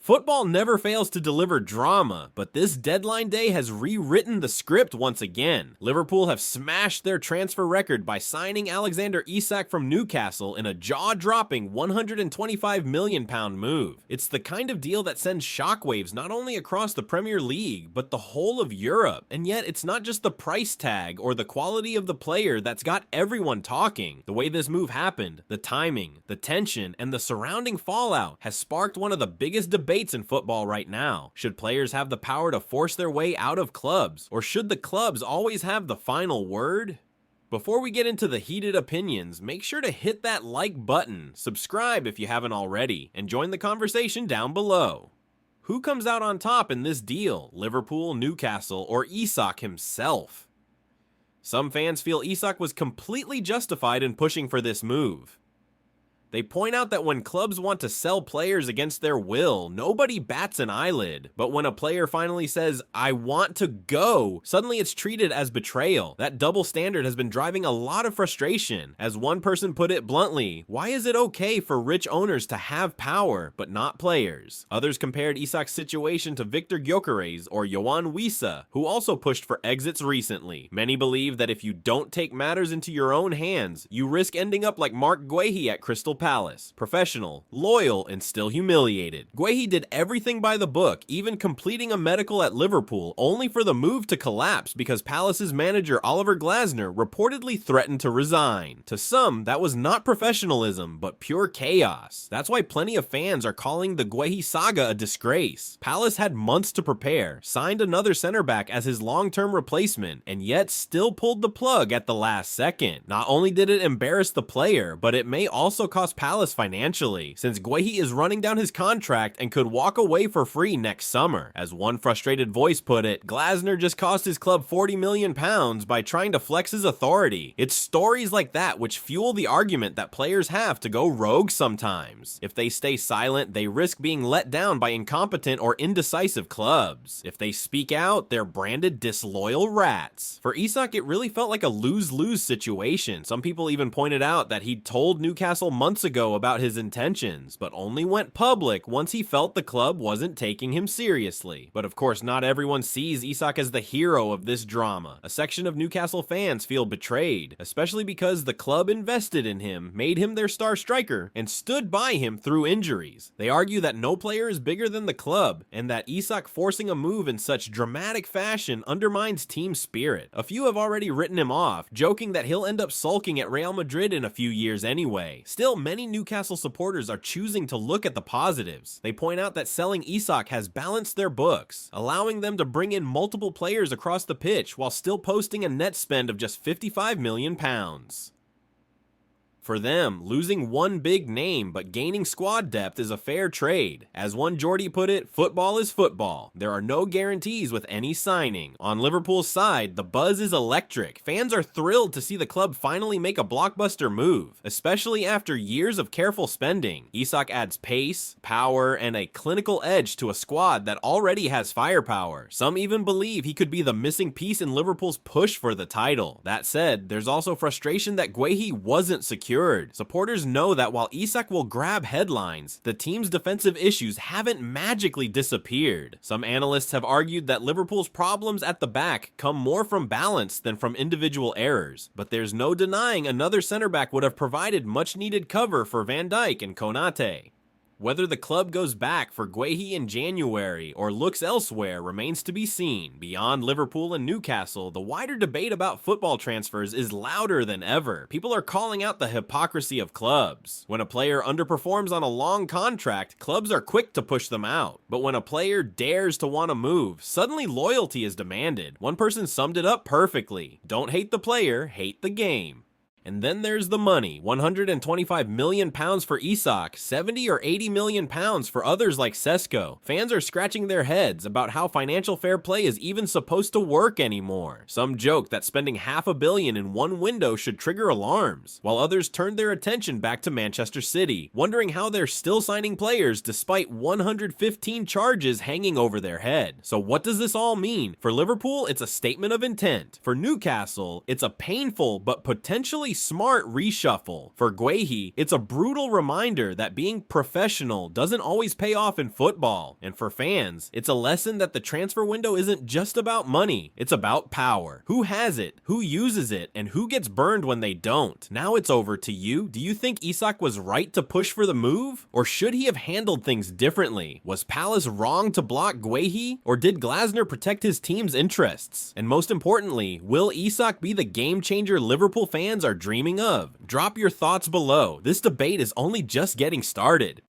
Football never fails to deliver drama, but this deadline day has rewritten the script once again. Liverpool have smashed their transfer record by signing Alexander Isak from Newcastle in a jaw-dropping £125 million move. It's the kind of deal that sends shockwaves not only across the Premier League, but the whole of Europe. And yet, it's not just the price tag or the quality of the player that's got everyone talking. The way this move happened, the timing, the tension, and the surrounding fallout has sparked one of the biggest debates in football right now. Should players have the power to force their way out of clubs, or should the clubs always have the final word? Before we get into the heated opinions, make sure to hit that like button, subscribe if you haven't already, and join the conversation down below. Who comes out on top in this deal? Liverpool, Newcastle, or Isak himself? Some fans feel Isak was completely justified in pushing for this move. They point out that when clubs want to sell players against their will, nobody bats an eyelid. But when a player finally says, "I want to go," suddenly it's treated as betrayal. That double standard has been driving a lot of frustration. As one person put it bluntly, why is it okay for rich owners to have power, but not players? Others compared Isak's situation to Victor Gyökeres or Yohan Wissa, who also pushed for exits recently. Many believe that if you don't take matters into your own hands, you risk ending up like Marc Guehi at Crystal Palace, professional, loyal, and still humiliated. Guehi did everything by the book, even completing a medical at Liverpool, only for the move to collapse because Palace's manager Oliver Glasner reportedly threatened to resign. To some, that was not professionalism, but pure chaos. That's why plenty of fans are calling the Guehi saga a disgrace. Palace had months to prepare, signed another center back as his long-term replacement, and yet still pulled the plug at the last second. Not only did it embarrass the player, but it may also cost Palace financially, since Guehi is running down his contract and could walk away for free next summer. As one frustrated voice put it, Glasner just cost his club £40 million by trying to flex his authority. It's stories like that which fuel the argument that players have to go rogue sometimes. If they stay silent, they risk being let down by incompetent or indecisive clubs. If they speak out, they're branded disloyal rats. For Isak, it really felt like a lose-lose situation. Some people even pointed out that he'd told Newcastle months ago about his intentions, but only went public once he felt the club wasn't taking him seriously. But of course, not everyone sees Isak as the hero of this drama. A section of Newcastle fans feel betrayed, especially because the club invested in him, made him their star striker, and stood by him through injuries. They argue that no player is bigger than the club, and that Isak forcing a move in such dramatic fashion undermines team spirit. A few have already written him off, joking that he'll end up sulking at Real Madrid in a few years anyway. Still, many Newcastle supporters are choosing to look at the positives. They point out that selling Isak has balanced their books, allowing them to bring in multiple players across the pitch while still posting a net spend of just £55 million. For them, losing one big name but gaining squad depth is a fair trade. As one Geordie put it, football is football. There are no guarantees with any signing. On Liverpool's side, the buzz is electric. Fans are thrilled to see the club finally make a blockbuster move, especially after years of careful spending. Isak adds pace, power, and a clinical edge to a squad that already has firepower. Some even believe he could be the missing piece in Liverpool's push for the title. That said, there's also frustration that Guehi wasn't secure. Supporters know that while Isak will grab headlines, the team's defensive issues haven't magically disappeared. Some analysts have argued that Liverpool's problems at the back come more from balance than from individual errors, but there's no denying another center back would have provided much needed cover for Van Dijk and Konate. Whether the club goes back for Guehi in January or looks elsewhere remains to be seen. Beyond Liverpool and Newcastle, the wider debate about football transfers is louder than ever. People are calling out the hypocrisy of clubs. When a player underperforms on a long contract, clubs are quick to push them out. But when a player dares to want to move, suddenly loyalty is demanded. One person summed it up perfectly. Don't hate the player, hate the game. And then there's the money, £125 million for Isak, 70 or 80 million pounds for others like Sesko. Fans are scratching their heads about how financial fair play is even supposed to work anymore. Some joke that spending £500 million in one window should trigger alarms, while others turn their attention back to Manchester City, wondering how they're still signing players despite 115 charges hanging over their head. So what does this all mean? For Liverpool, it's a statement of intent. For Newcastle, it's a painful but potentially smart reshuffle. For Guehi, it's a brutal reminder that being professional doesn't always pay off in football. And for fans, it's a lesson that the transfer window isn't just about money, it's about power. Who has it, who uses it, and who gets burned when they don't? Now it's over to you. Do you think Isak was right to push for the move? Or should he have handled things differently? Was Palace wrong to block Guehi? Or did Glasner protect his team's interests? And most importantly, will Isak be the game changer Liverpool fans are dreaming of? Drop your thoughts below. This debate is only just getting started.